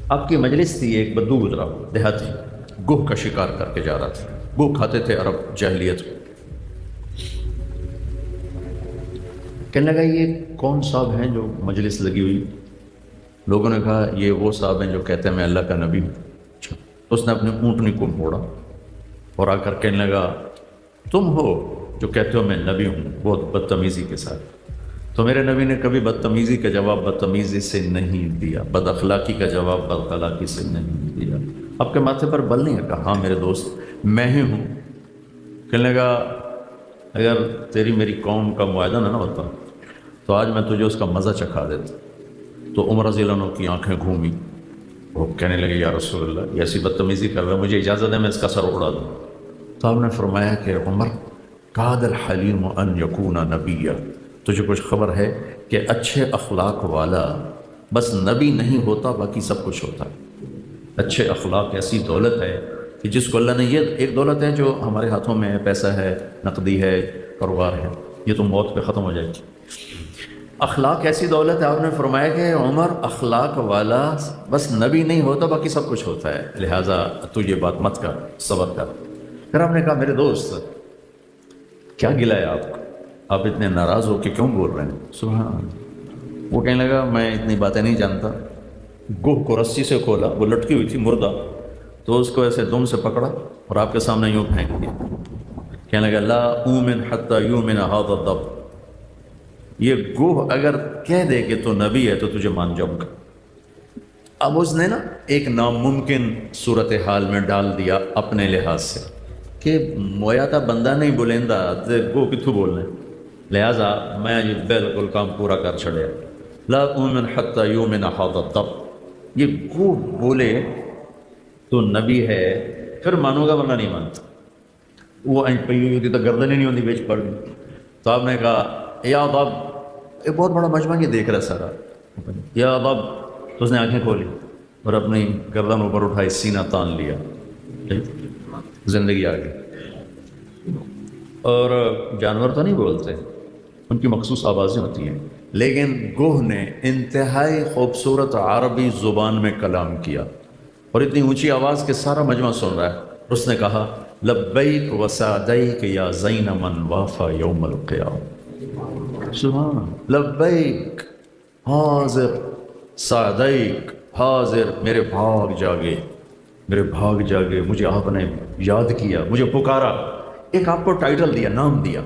آپ کی مجلس تھی، ایک بدو گزرا دیہاتی، گوہ کا شکار کر کے جا رہا تھا. گوہ کھاتے تھے عرب جاہلیت میں. کہنے لگا یہ کون صاحب ہیں جو مجلس لگی ہوئی؟ لوگوں نے کہا یہ وہ صاحب ہیں جو کہتے ہیں میں اللہ کا نبی ہوں. اچھا. اس نے اپنی اونٹنی کو موڑا اور آ کر کہنے لگا تم ہو جو کہتے ہو میں نبی ہوں، بہت بدتمیزی کے ساتھ. تو میرے نبی نے کبھی بدتمیزی کا جواب بدتمیزی سے نہیں دیا، بد اخلاقی کا جواب بد اخلاقی سے نہیں دیا. آپ کے ماتھے پر بل نہیں رکھا. ہاں میرے دوست میں ہی ہوں. کہنے لگا اگر تیری میری قوم کا معاہدہ نہ ہوتا تو آج میں تجھے اس کا مزہ چکھا دیتا. تو عمر رضی اللہ عنہ کی آنکھیں گھومی، وہ کہنے لگے یا رسول اللہ یہ ایسی بدتمیزی کر رہا ہے، مجھے اجازت ہے میں اس کا سر اڑا دوں. تو آپ نے فرمایا کہ عمر کاد الحلیم ان یکون نبیا، تجھے کچھ خبر ہے کہ اچھے اخلاق والا بس نبی نہیں ہوتا باقی سب کچھ ہوتا ہے. اچھے اخلاق ایسی دولت ہے کہ جس کو اللہ نے، یہ ایک دولت ہے جو ہمارے ہاتھوں میں ہے، پیسہ ہے، نقدی ہے، کاروبار ہے، یہ تو موت پہ ختم ہو جائے گی. اخلاق ایسی دولت ہے. آپ نے فرمایا کہ عمر اخلاق والا بس نبی نہیں ہوتا باقی سب کچھ ہوتا ہے، لہٰذا تو یہ بات مت کر، صبر کر. پھر آپ نے کہا میرے دوست کیا گلا ہے آپ کو، آپ اتنے ناراض ہو کہ کیوں بول رہے ہیں؟ سبحان اللہ. وہ کہنے لگا میں اتنی باتیں نہیں جانتا. گوہ کو رسی سے کھولا، وہ لٹکی ہوئی تھی مردہ، تو اس کو ایسے دم سے پکڑا اور آپ کے سامنے یوں پھینک دیا. کہنے لگا لا اومن حتی یومن ھذا الضب، یہ گوہ اگر کہہ دے کہ تو نبی ہے تو تجھے مان جاؤں گا. اب اس نے نا ایک ناممکن صورتحال میں ڈال دیا اپنے لحاظ سے کہ مویا تھا بندہ نہیں بولیندا گو کتھوں بولنے، لہٰذا میں یہ بالکل کام پورا کر چھڑیا. لا اومن حتی یومن ھذا الضب، یہ گو بولے تو نبی ہے پھر مانو گا ورنہ نہیں مانتا. وہ اینٹ پہ ہوتی تو گردن ہی نہیں ہوتی، بیچ پڑ گئی. تو آپ نے کہا یا ضب، ایک بہت بڑا مجمع یہ دیکھ رہا سارا، یا ضب. تو اس نے آنکھیں کھولی اور اپنی گردن اوپر اٹھائی، سینہ تان لیا، زندگی آ گئی. اور جانور تو نہیں بولتے، ان کی مخصوص آوازیں ہوتی ہیں، لیکن گوہ نے انتہائی خوبصورت عربی زبان میں کلام کیا اور اتنی اونچی آواز کہ سارا مجمع سن رہا ہے. اس نے کہا لبیک وسعدیک یا زین من وافا یوم القیامہ. سبحان لبیک حاضر، سعدیک حاضر، میرے بھاگ جاگے، میرے بھاگ جاگے، مجھے آپ نے یاد کیا، مجھے پکارا. ایک آپ کو ٹائٹل دیا، نام دیا.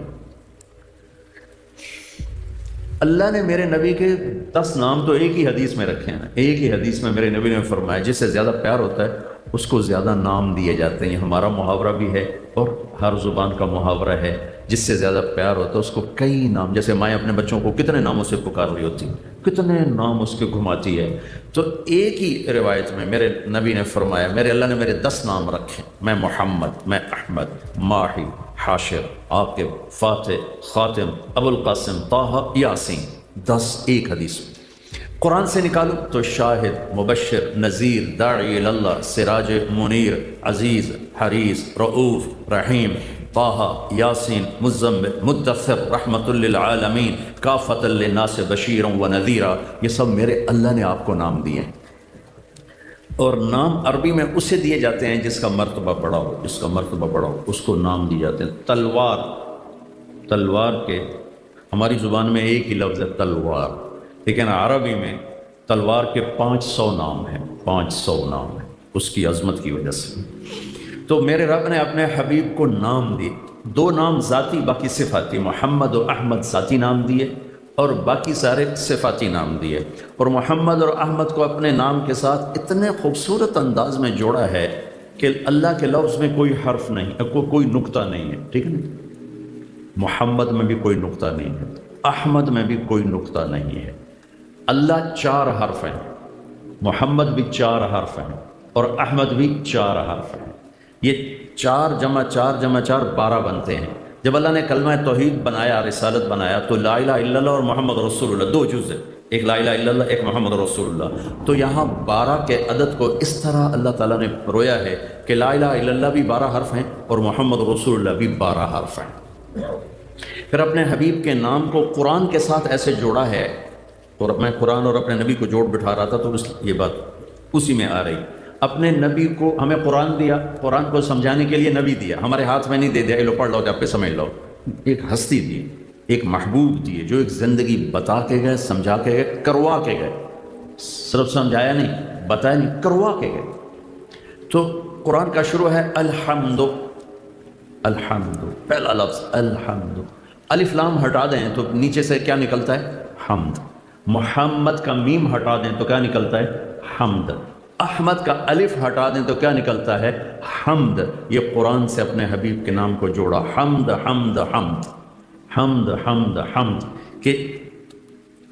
اللہ نے میرے نبی کے 10 نام تو ایک ہی حدیث میں رکھے ہیں. ایک ہی حدیث میں میرے نبی نے فرمایا جس سے زیادہ پیار ہوتا ہے اس کو زیادہ نام دیے جاتے ہیں. یہ ہمارا محاورہ بھی ہے اور ہر زبان کا محاورہ ہے، جس سے زیادہ پیار ہوتا ہے اس کو کئی نام، جیسے مائیں اپنے بچوں کو کتنے ناموں سے پکار رہی ہوتی، کتنے نام اس کے گھماتی ہے. تو ایک ہی روایت میں میرے نبی نے فرمایا میرے اللہ نے میرے 10 نام رکھے، میں محمد، میں احمد، ماہی، حاشر، عاقب، فاتح، خاتم، ابو القاسم، طٰہٰ، یاسین. 10 ایک حدیث میں. قرآن سے نکالو تو شاہد، مبشر، نذیر، داعی اللہ، سراج منیر، عزیز، حریص، رؤوف، رحیم، طٰہٰ، یاسین، مزمل، مدثر، رحمۃ للعالمین، کافۃ للناس بشیرا و نذیرا. یہ سب میرے اللہ نے آپ کو نام دیے ہیں. اور نام عربی میں اسے دیے جاتے ہیں جس کا مرتبہ بڑا ہو، جس کا مرتبہ بڑا ہو اس کو نام دیے جاتے ہیں. تلوار، تلوار کے ہماری زبان میں ایک ہی لفظ ہے تلوار، لیکن عربی میں تلوار کے 500 نام ہیں، 500 نام ہیں اس کی عظمت کی وجہ سے. تو میرے رب نے اپنے حبیب کو نام دیے، 2 نام ذاتی باقی صفاتی. محمد و احمد ذاتی نام دیے اور باقی سارے صفاتی نام دیے. اور محمد اور احمد کو اپنے نام کے ساتھ اتنے خوبصورت انداز میں جوڑا ہے کہ اللہ کے لفظ میں کوئی حرف نہیں، کوئی نقطہ نہیں ہے، ٹھیک ہے نا. محمد میں بھی کوئی نقطہ نہیں ہے، احمد میں بھی کوئی نقطہ نہیں ہے. اللہ 4 حرف ہیں، محمد بھی 4 حرف ہیں اور احمد بھی 4 حرف ہیں. یہ 4 جمع 4 جمع 4 12 بنتے ہیں. جب اللہ نے کلمہ توحید بنایا، رسالت بنایا، تو لا الہ الا اللہ اور محمد رسول اللہ 2 جز ہیں، ایک لا الہ الا اللہ، ایک محمد رسول اللہ. تو یہاں 12 کے عدد کو اس طرح اللہ تعالیٰ نے پرویا ہے کہ لا الہ الا اللہ بھی 12 حرف ہیں اور محمد رسول اللہ بھی 12 حرف ہیں. پھر اپنے حبیب کے نام کو قرآن کے ساتھ ایسے جوڑا ہے، اور میں قرآن اور اپنے نبی کو جوڑ بٹھا رہا تھا تو یہ بات اسی میں آ رہی. اپنے نبی کو ہمیں قرآن دیا، قرآن کو سمجھانے کے لیے نبی دیا، ہمارے ہاتھ میں نہیں دے دیا لو پڑھ لو جب پہ سمجھ لو. ایک ہستی دی، ایک محبوب دیے جو ایک زندگی بتا کے گئے، سمجھا کے گئے، کروا کے گئے. صرف سمجھایا نہیں، بتایا نہیں، کروا کے گئے. تو قرآن کا شروع ہے الحمد. الحمد پہلا لفظ الحمد. الف لام ہٹا دیں تو نیچے سے کیا نکلتا ہے؟ حمد. محمد کا میم ہٹا دیں تو کیا نکلتا ہے؟ حمد. احمد کا الف ہٹا دیں تو کیا نکلتا ہے؟ حمد. یہ قرآن سے اپنے حبیب کے نام کو جوڑا، حمد حمد حمد حمد حمد حمد. کہ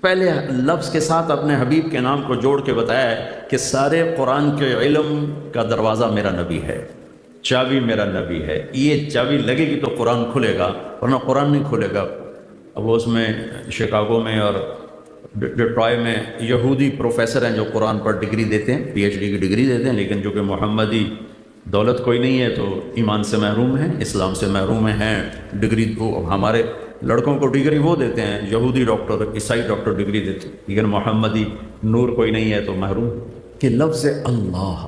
پہلے لفظ کے ساتھ اپنے حبیب کے نام کو جوڑ کے بتایا ہے کہ سارے قرآن کے علم کا دروازہ میرا نبی ہے، چابی میرا نبی ہے. یہ چابی لگے گی تو قرآن کھلے گا، ورنہ قرآن نہیں کھلے گا. اب وہ اس میں شکاگو میں اور ڈٹرائٹ میں یہودی پروفیسر ہیں جو قرآن پر ڈگری دیتے ہیں، پی ایچ ڈی کی ڈگری دیتے ہیں، لیکن جو کہ محمدی دولت کوئی نہیں ہے تو ایمان سے محروم ہیں، اسلام سے محروم ہیں. ڈگری وہ ہمارے لڑکوں کو ڈگری وہ دیتے ہیں، یہودی ڈاکٹر، عیسائی ڈاکٹر ڈگری دیتے ہیں، لیکن محمدی نور کوئی نہیں ہے تو محروم. کہ لفظ اللہ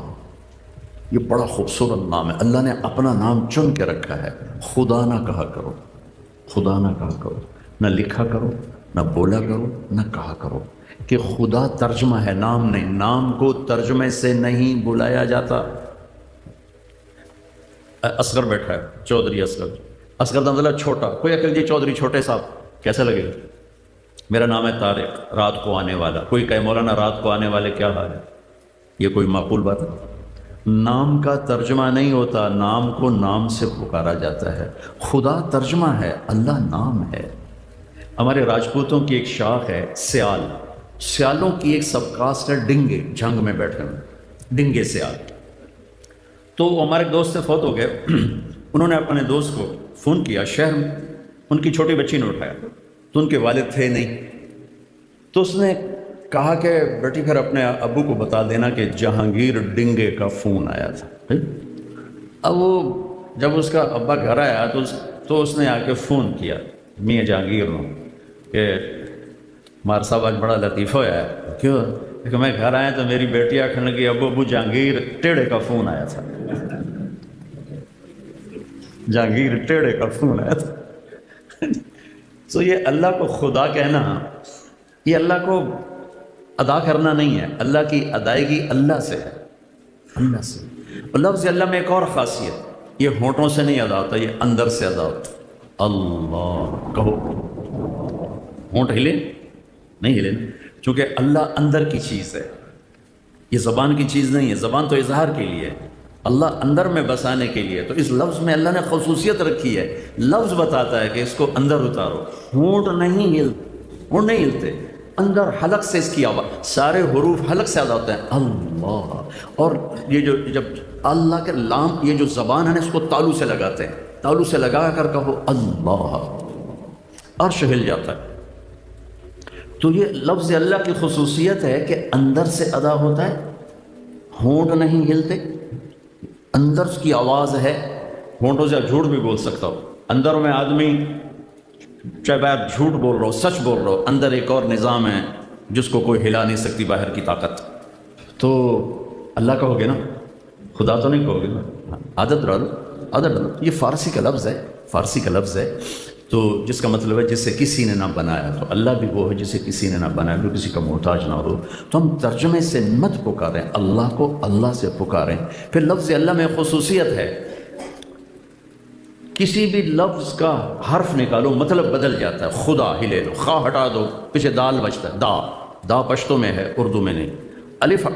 یہ بڑا خوبصورت نام ہے، اللہ نے اپنا نام چن کے رکھا ہے. خدا نہ کہا کرو، خدا نہ کہا کرو، نہ لکھا کرو، نہ بولا کرو، نہ کہا کرو. کہ خدا ترجمہ ہے، نام نہیں. نام کو ترجمے سے نہیں بلایا جاتا. اصغر بیٹھا ہے، چودھری اصغر. اصغر کا مطلب چھوٹا. کوئی عقل جی چودھری چھوٹے صاحب کیسے لگے گا؟ میرا نام ہے طارق، رات کو آنے والا. کوئی کہے مولانا رات کو آنے والے کیا حال ہے؟ یہ کوئی معقول بات ہے؟ نام کا ترجمہ نہیں ہوتا، نام کو نام سے پکارا جاتا ہے. خدا ترجمہ ہے، اللہ نام ہے. ہمارے راجپوتوں کی ایک شاخ ہے سیال. سیالوں کی ایک سب کاسٹ ہے ڈنگے، جنگ میں بیٹھے ہوئے ڈنگے سیال. تو ہمارے دوست سے فوت ہو گئے. انہوں نے اپنے دوست کو فون کیا شہر میں، ان کی چھوٹی بچی نے اٹھایا تو ان کے والد تھے نہیں. تو اس نے کہا کہ بیٹی پھر اپنے ابو کو بتا دینا کہ جہانگیر ڈنگے کا فون آیا تھا. اب وہ جب اس کا ابا گھر آیا تو اس نے آ کے فون کیا میاں جہانگیر نے کہ مار صاحب آج بڑا لطیفہ ہوا ہے. کیوں؟ کہ میں گھر آیا تو میری بیٹی آخر لگی ابو جہانگیر ٹیڑے کا فون آیا تھا. جہانگیر ٹیڑے کا فون آیا تھا. تو یہ اللہ کو خدا کہنا، یہ اللہ کو ادا کرنا نہیں ہے. اللہ کی ادائیگی اللہ سے ہے، اللہ سے. اور لفظ اللہ میں ایک اور خاصیت، یہ ہونٹوں سے نہیں ادا ہوتا، یہ اندر سے ادا ہوتا. اللہ کہو، ہونٹ ہلے نہیں ہلے نا، چونکہ اللہ اندر کی چیز ہے، یہ زبان کی چیز نہیں ہے. زبان تو اظہار کے لیے، اللہ اندر میں بسانے کے لیے. تو اس لفظ میں اللہ نے خصوصیت رکھی ہے، لفظ بتاتا ہے کہ اس کو اندر اتارو. ہونٹ نہیں ہلتے، اندر حلق سے اس کی آواز، سارے حروف حلق سے ادا ہوتے ہیں اللہ. اور یہ جو جب اللہ کے لام، یہ جو زبان ہے نا اس کو تالو سے لگاتے ہیں، تالو سے لگا کر کہو اللہ، عرش ہل جاتا ہے. تو یہ لفظ اللہ کی خصوصیت ہے کہ اندر سے ادا ہوتا ہے، ہونٹ نہیں ہلتے، اندر کی آواز ہے. ہونٹوں سے جھوٹ بھی بول سکتا ہو، اندر میں آدمی چاہے باہر جھوٹ بول رہا ہو، سچ بول رہا ہو، اندر ایک اور نظام ہے جس کو کوئی ہلا نہیں سکتی باہر کی طاقت. تو اللہ کہو گے نا، خدا تو نہیں کہو گے نا. عادت ڈالو. یہ فارسی کا لفظ ہے، فارسی کا لفظ ہے تو جس کا مطلب ہے جسے کسی نے نہ بنایا. تو اللہ بھی وہ ہے جسے کسی نے نہ بنایا، جو کسی کا محتاج نہ ہو. تو ہم ترجمے سے مت پکاریں اللہ کو، اللہ سے پکاریں. پھر لفظ اللہ میں خصوصیت ہے، کسی بھی لفظ کا حرف نکالو مطلب بدل جاتا ہے. خدا ہلے دو، خا ہٹا دو، پیچھے دال بچتا ہے. دا پشتو میں ہے، اردو میں نہیں. الف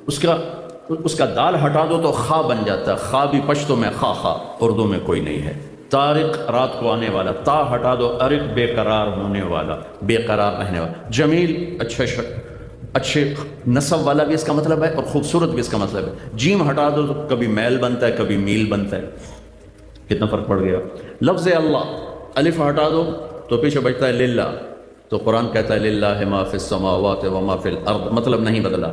اس کا دال ہٹا دو تو خا بن جاتا ہے. خا بھی پشتو میں خا، اردو میں کوئی نہیں ہے. طارق رات کو آنے والا، تا ہٹا دو، ارق بے قرار ہونے والا، بے قرار رہنے والا. جمیل اچھے نصب والا بھی اس کا مطلب ہے، اور خوبصورت بھی اس کا مطلب ہے. جیم ہٹا دو تو کبھی میل بنتا ہے، کبھی میل بنتا ہے. کتنا فرق پڑ گیا. لفظ اللہ، الف ہٹا دو تو پیچھے بچتا ہے للہ. تو قرآن کہتا ہے للہ ما فی السماوات و ما فی الارض، مطلب نہیں بدلا.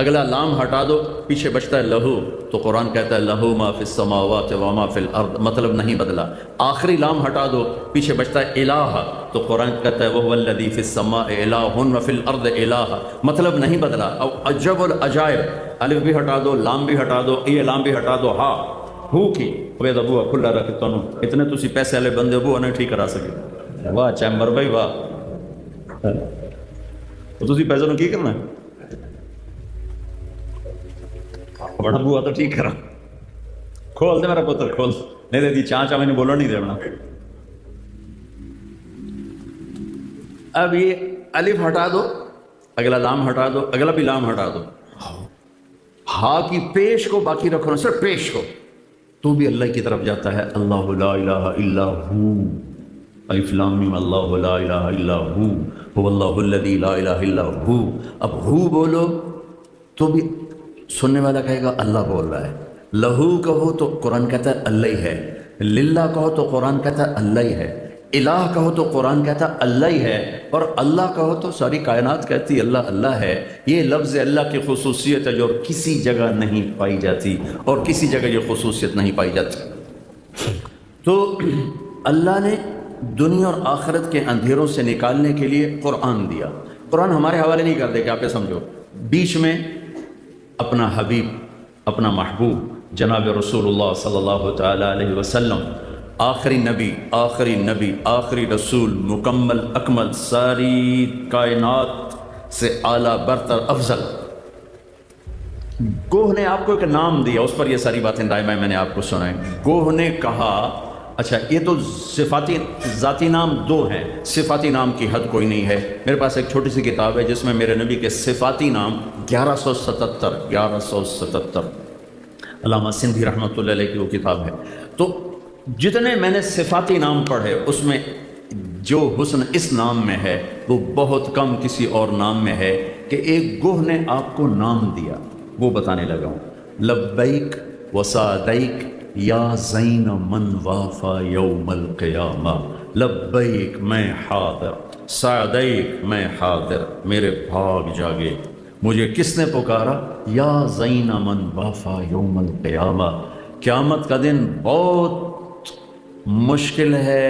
اگلا لام ہٹا دو پیچھے بچتا ہے لہو، تو قرآن کہتا ہے لہو ما فی السماوات و ما فی الارض، مطلب نہیں بدلا. آخری لام ہٹا دو پیچھے بچتا ہے الہ، تو قرآن کہتا ہے وہو الذی فی السماء الہ و فی الارض الہ، مطلب نہیں بدلا. او عجب العجائب، الف بھی ہٹا دو، لام بھی ہٹا دو، یہ لام بھی ہٹا دو، ہا ہو کی وید ابو کھلا رکھ تانوں اتنے تسی پیسے والے بندے ابو نہیں ٹھیک کرا سکے، واہ چیمبر بھائی واہ، تو تسی پیسے نو کی کرنا ہے، بڑا بوا تو ٹھیک کرا، کھول دے میرا پتر کھول، نہیں دے دی چاچا میں نے بولنا نہیں دینا۔ اب یہ الف ہٹا دو، اگلا لام ہٹا دو، اگلا بھی لام ہٹا دو، ہا کی پیش کو باقی رکھو نا، صرف پیش کو، تو بھی اللہ کی طرف جاتا ہے، اللہ لا الہ الا ہو، الف لام میم اللہ لا الہ الا ہو، هو اللہ الذی لا الہ الا ہو۔ اب ہو بولو تو بھی سننے والا کہے گا اللہ بول رہا ہے، لہو کہو تو قرآن کہتا ہے اللہ ہی ہے، للہ کہو تو قرآن کہتا ہے اللہ ہی ہے، الہ کہو تو قرآن کہتا اللہ ہی ہے، اور اللہ کہو تو ساری کائنات کہتی اللہ اللہ ہے۔ یہ لفظ اللہ کی خصوصیت ہے جو کسی جگہ نہیں پائی جاتی، اور کسی جگہ یہ خصوصیت نہیں پائی جاتی۔ تو اللہ نے دنیا اور آخرت کے اندھیروں سے نکالنے کے لیے قرآن دیا۔ قرآن ہمارے حوالے نہیں کر دے کہ آپ یہ سمجھو، بیچ میں اپنا حبیب، اپنا محبوب جناب رسول اللہ صلی اللہ تعالیٰ علیہ وسلم، آخری نبی، آخری رسول، مکمل اکمل، ساری کائنات سے اعلیٰ برتر افضل، گوہ نے آپ کو ایک نام دیا، اس پر یہ ساری باتیں دائمہ میں نے آپ کو سنائیں۔ گوہ نے کہا اچھا یہ تو صفاتی ذاتی نام دو ہیں، صفاتی نام کی حد کوئی نہیں ہے۔ میرے پاس ایک چھوٹی سی کتاب ہے جس میں میرے نبی کے صفاتی نام 1177 علامہ سندھی رحمۃ اللہ علیہ کی وہ کتاب ہے۔ تو جتنے میں نے صفاتی نام پڑھے اس میں جو حسن اس نام میں ہے وہ بہت کم کسی اور نام میں ہے کہ ایک گوہ نے آپ کو نام دیا، وہ بتانے لگا ہوں۔ لبیک وسعدیک یا زین من وافا یوم القیامہ، لبیک میں حاضر، سعدیک میں حاضر، میرے بھاگ جاگے، مجھے کس نے پکارا؟ یا زین من وافا یوم القیامہ، قیامت کا دن بہت مشکل ہے،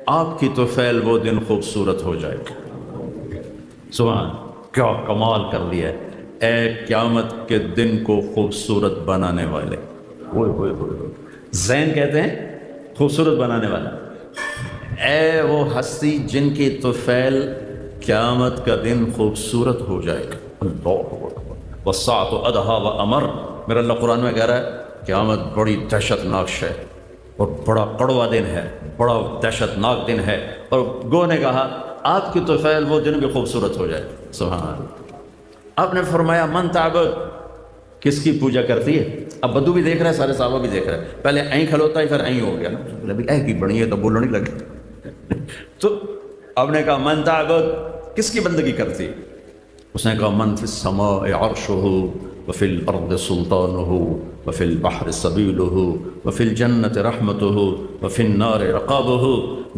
آپ کی طفیل وہ دن خوبصورت ہو جائے گا۔ سبحان، کیا کمال کر لیا ہے، اے قیامت کے دن کو خوبصورت بنانے والے، زین کہتے ہیں خوبصورت بنانے والا، اے وہ ہستی جن کی طفیل قیامت کا دن خوبصورت ہو جائے گا۔ اللہ والساعۃ ادہا و امر، میرا اللہ قرآن میں کہہ رہا ہے قیامت بڑی دہشت ناک ہے اور بڑا کڑوا دن ہے، بڑا دہشت ناک دن ہے، اور گو نے کہا آپ کی طفیل وہ دن بھی خوبصورت ہو جائے۔ سبحان اللہ۔ آپ نے فرمایا من تعبد، کس کی پوجا کرتی ہے؟ اب بدو بھی دیکھ رہا ہے، سارے صحابہ بھی دیکھ رہے ہیں، پہلے این کھلوتا ہے پھر این ہو گیا نا، اے کی بڑی ہے تو بولو نہیں لگے۔ تو آپ نے کہا من تعبد، کس کی بندگی کرتی؟ اس نے کہا من فی السماء عرشہ وفی الارض سلطانہ وفی البحر سبیلہ وفی الجنت رحمتہ وفی النار عقابہ،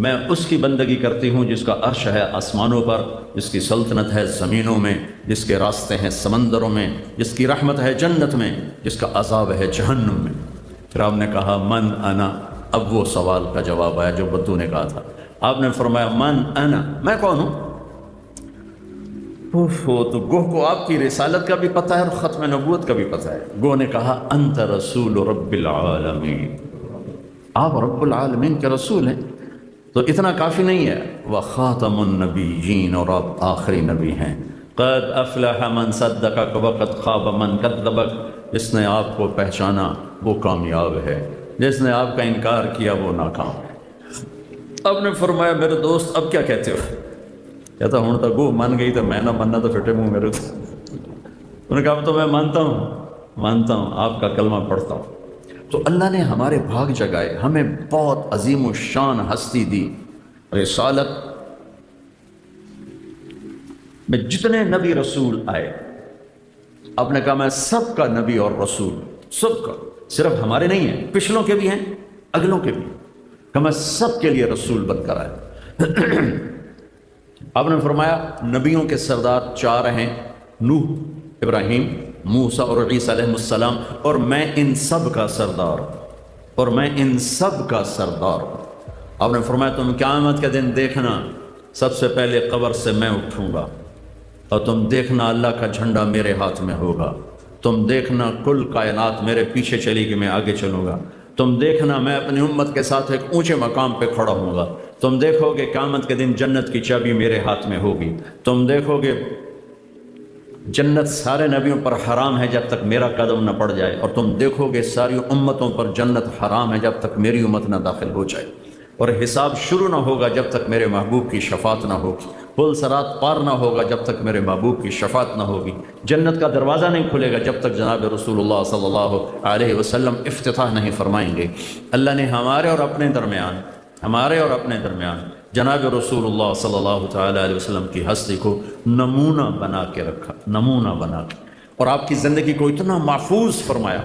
میں اس کی بندگی کرتی ہوں جس کا عرش ہے آسمانوں پر، جس کی سلطنت ہے زمینوں میں، جس کے راستے ہیں سمندروں میں، جس کی رحمت ہے جنت میں، جس کا عذاب ہے جہنم میں۔ پھر آپ نے کہا من انا، اب وہ سوال کا جواب آیا جو بدو نے کہا تھا۔ آپ نے فرمایا من انا، میں کون ہوں؟ تو گوہ کو آپ کی رسالت کا بھی پتہ ہے اور ختم نبوت کا بھی پتہ ہے۔ گوہ نے کہا انت رسول رب العالمین، آپ رب العالمین کے رسول ہیں، تو اتنا کافی نہیں ہے، وخاتم النبیین، اور آپ آخری نبی ہیں۔ قد افلح من صدقک وقد خاب من کذبک، جس نے آپ کو پہچانا وہ کامیاب ہے، جس نے آپ کا انکار کیا وہ ناکام ہے۔ آپ نے فرمایا میرے دوست اب کیا کہتے ہو؟ کہتا ہوں تو گو مان گئی تو میں نہ ماننا تو پھٹے منہ میرے تو۔ انہوں نے کہا تو میں مانتا ہوں، آپ کا کلمہ پڑھتا ہوں۔ تو اللہ نے ہمارے بھاگ جگائے، ہمیں بہت عظیم و شان ہستی دی، رسالت میں جتنے نبی رسول آئے، آپ نے کہا میں سب کا نبی اور رسول، سب کا، صرف ہمارے نہیں ہیں، پچھلوں کے بھی ہیں، اگلوں کے بھی، کہ میں سب کے لیے رسول بن کر آیا۔ آپ نے فرمایا نبیوں کے سردار 4 ہیں، نوح، ابراہیم، موسیٰ اور عیسیٰ علیہ السلام، اور میں ان سب کا سردار، آپ نے فرمایا تم قیامت کے دن دیکھنا سب سے پہلے قبر سے میں اٹھوں گا، اور تم دیکھنا اللہ کا جھنڈا میرے ہاتھ میں ہوگا، تم دیکھنا کل کائنات میرے پیچھے چلے گی، میں آگے چلوں گا، تم دیکھنا میں اپنی امت کے ساتھ ایک اونچے مقام پہ کھڑا ہوں گا، تم دیکھو گے قیامت کے دن جنت کی چابی میرے ہاتھ میں ہوگی، تم دیکھو گے جنت سارے نبیوں پر حرام ہے جب تک میرا قدم نہ پڑ جائے، اور تم دیکھو گے ساری امتوں پر جنت حرام ہے جب تک میری امت نہ داخل ہو جائے، اور حساب شروع نہ ہوگا جب تک میرے محبوب کی شفاعت نہ ہوگی، پل صراط پار نہ ہوگا جب تک میرے محبوب کی شفاعت نہ ہوگی، جنت کا دروازہ نہیں کھلے گا جب تک جناب رسول اللہ صلی اللہ علیہ وسلم افتتاح نہیں فرمائیں گے۔ اللہ نے ہمارے اور اپنے درمیان جناب رسول اللہ صلی اللہ تعالیٰ علیہ وسلم کی ہستی کو نمونہ بنا کے رکھا، نمونہ بنا کے، اور آپ کی زندگی کو اتنا محفوظ فرمایا۔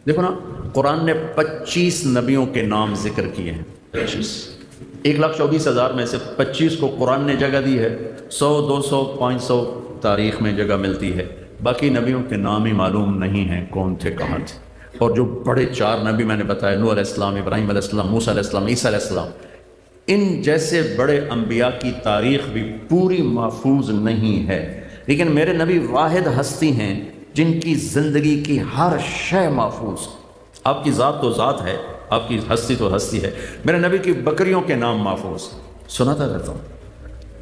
دیکھو نا، قرآن نے 25 نبیوں کے نام ذکر کیے ہیں، 1,24,000 میں سے 25 کو قرآن نے جگہ دی ہے، 100 200 500 تاریخ میں جگہ ملتی ہے، باقی نبیوں کے نام ہی معلوم نہیں ہیں کون تھے کہاں تھے۔ اور جو بڑے 4 نبی میں نے بتایا، نوح علیہ السلام، ابراہیم علیہ السلام، موسیٰ علیہ السلام، عیسیٰ علیہ السلام، ان جیسے بڑے انبیاء کی تاریخ بھی پوری محفوظ نہیں ہے، لیکن میرے نبی واحد ہستی ہیں جن کی زندگی کی ہر شے محفوظ۔ آپ کی ذات تو ذات ہے، آپ کی ہستی تو ہستی ہے، میرے نبی کی بکریوں کے نام محفوظ۔ سناتا رہتا ہوں،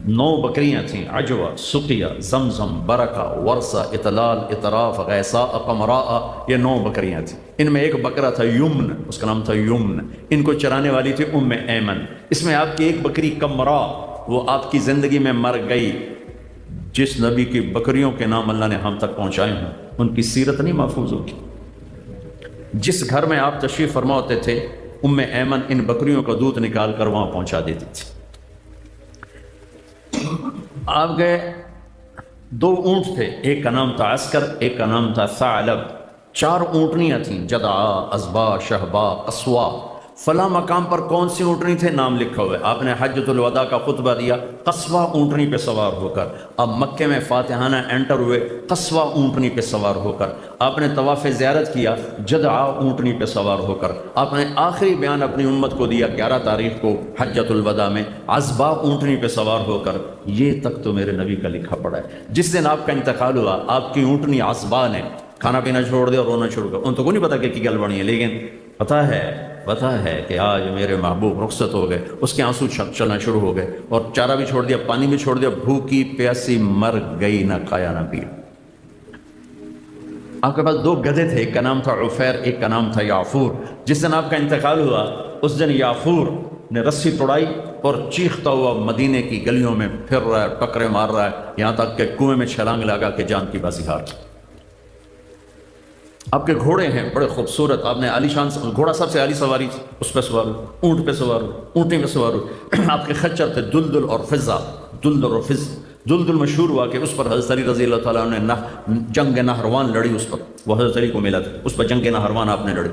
9 بکریاں تھیں، عجوہ، سقیہ، زمزم، برکہ، ورثہ، اطلال، اطراف، غیثاء، قمراء، یہ 9 بکریاں تھیں۔ ان میں ایک بکرا تھا یمن، اس کا نام تھا یمن، ان کو چرانے والی تھی ام ایمن۔ اس میں آپ کی ایک بکری قمراء، وہ آپ کی زندگی میں مر گئی۔ جس نبی کی بکریوں کے نام اللہ نے ہم تک پہنچائے ہیں ان کی سیرت نہیں محفوظ ہوگی۔ جس گھر میں آپ تشریف فرما ہوتے تھے، ام ایمن ان بکریوں کا دودھ نکال کر وہاں پہنچا دیتی تھی۔ آپ گئے، 2 اونٹ تھے، ایک کا نام تھا عسکر، ایک کا نام تھا ثعلب، 4 اونٹنیاں تھیں، جدعا، ازبا، شہبا، قصوا۔ فلاں مقام پر کون سی اونٹنی تھے نام لکھا ہوا ہے۔ آپ نے حجۃ الوداع کا خطبہ دیا قصوا اونٹنی پہ سوار ہو کر، اب مکے میں فاتحانہ انٹر ہوئے قصوا اونٹنی پہ سوار ہو کر، آپ نے طواف زیارت کیا جدعا اونٹنی پہ سوار ہو کر، آپ نے آخری بیان اپنی امت کو دیا 11 تاریخ کو حجۃ الوداع میں عزبا اونٹنی پہ سوار ہو کر۔ یہ تک تو میرے نبی کا لکھا پڑا ہے۔ جس دن آپ کا انتقال ہوا، آپ کی اونٹنی عزبا نے کھانا پینا چھوڑ دیا اور رونا شروع کر۔ ان تو کو نہیں پتا کہ کی گل بنی ہے، لیکن پتہ ہے کہ آج میرے محبوب رخصت ہو گئے، اس کے آنسو چلنا شروع ہو گئے، اور چارہ بھی چھوڑ دیا، پانی بھی چھوڑ دیا، بھوکی پیاسی مر گئی، نہ کھایا نہ پیا۔ آپ کے پاس 2 گدھے تھے، ایک کا نام تھا عفیر، ایک کا نام تھا یعفور۔ جس دن آپ کا انتقال ہوا، اس دن یعفور نے رسی توڑائی اور چیختا ہوا مدینے کی گلیوں میں پھر رہا ہے، ٹکرے مار رہا ہے، یہاں تک کہ کنویں میں چھلانگ لگا کے جان کی بازی ہار۔ آپ کے گھوڑے ہیں بڑے خوبصورت، آپ نے عالی شان گھوڑا، سب سے عالی سواری، اس پہ سوار ہو، اونٹ پہ سوار ہو، اونٹنی پہ سوار ہو۔ آپ کے خچر تھے دلدل اور فضہ، دلدل اور فض۔ دلدل مشہور ہوا کہ اس پر حضرت علی رضی اللہ تعالیٰ نے جنگ نہروان لڑی، اس پر وہ حضرت علی کو ملا تھا، اس پر جنگ نہروان آپ نے لڑی۔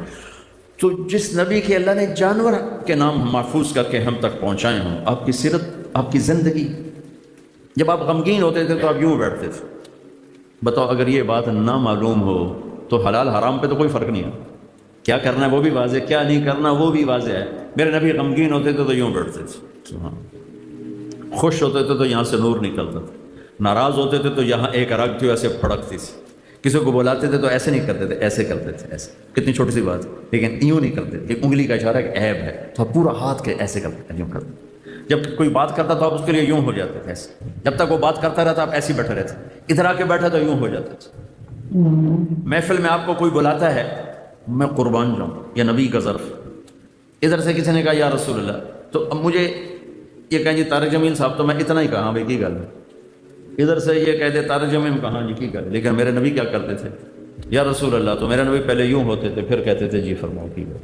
تو جس نبی کے اللہ نے جانور کے نام محفوظ کر کے ہم تک پہنچائے ہوں، آپ کی سیرت، آپ کی زندگی، جب آپ غمگین ہوتے تھے تو آپ یوں بیٹھتے تھے۔ بتاؤ اگر یہ بات نہ معلوم ہو تو حلال حرام پہ تو کوئی فرق نہیں ہے، کیا کرنا ہے وہ بھی واضح، کیا نہیں کرنا وہ بھی واضح ہے۔ میرے نبی غمگین ہوتے تھے تو یوں بیٹھتے تھے، خوش ہوتے تھے تو یہاں سے نور نکلتا تھا، ناراض ہوتے تھے تو یہاں ایک رگ تھی ایسے پھڑکتی تھی، کسی کو بلاتے تھے تو ایسے نہیں کرتے تھے، ایسے کرتے تھے، ایسے، کتنی چھوٹی سی بات، لیکن یوں نہیں کرتے تھے، انگلی کا اشارہ ایک عیب ہے تو پورا ہاتھ کے ایسے کرتے تھے، یوں کرتے۔ جب کوئی بات کرتا تو آپ اس کے لیے یوں ہو جاتے تھے ایسے، جب تک وہ بات کرتا رہتا آپ ایسے ہی بیٹھے رہتے، ادھر آ کے بیٹھا تو یوں ہو جاتے تھے۔ محفل میں آپ کو کوئی بلاتا ہے، میں قربان جاؤں، یہ نبی کا ظرف۔ ادھر سے کسی نے کہا یا رسول اللہ، تو اب مجھے یہ کہیں جی طارق جمیل صاحب، تو میں اتنا ہی کہا ہاں بھائی کی گل ہے۔ ادھر سے یہ کہہ دے طارق جمیل کہاں جی کی گل، لیکن میرے نبی کیا کرتے تھے یا رسول اللہ، تو میرے نبی پہلے یوں ہوتے تھے پھر کہتے تھے جی فرماؤ کی گل۔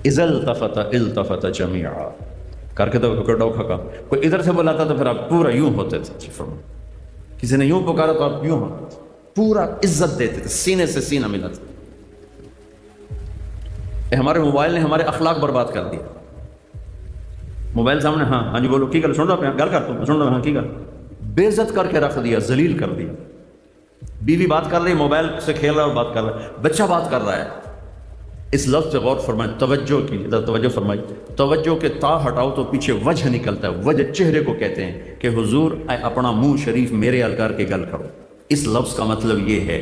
اذا التفت التفت جميعا، کر کے تو ڈوکھا کا کوئی ادھر سے بلاتا تو پھر آپ پورا یوں ہوتے تھے جی فرماؤ، کسی نے یوں پکارا تو آپ یوں ہوتے تھے، پورا عزت دیتے تھے، سینے سے سینہ ملاتے تھے۔ ہمارے موبائل نے ہمارے اخلاق برباد کر دیا۔ موبائل سامنے ہاں جی بولو کی گل، سن رہا پہ گل کرتا ہوں، سن رہا ہاں کی گل، بے عزت کر کے رکھ دیا، ذلیل کر دیا۔ بیوی بات کر رہی، موبائل سے کھیل رہا اور بات کر رہا ہے، بچہ بات کر رہا ہے۔ اس لفظ سے غور فرمائیں، توجہ کی، توجہ فرمائی، توجہ کے تا ہٹاؤ تو پیچھے وجہ نکلتا ہے، وجہ چہرے کو کہتے ہیں کہ حضور اپنا منہ شریف میرے الکار کے گل کرو۔ اس لفظ کا مطلب یہ ہے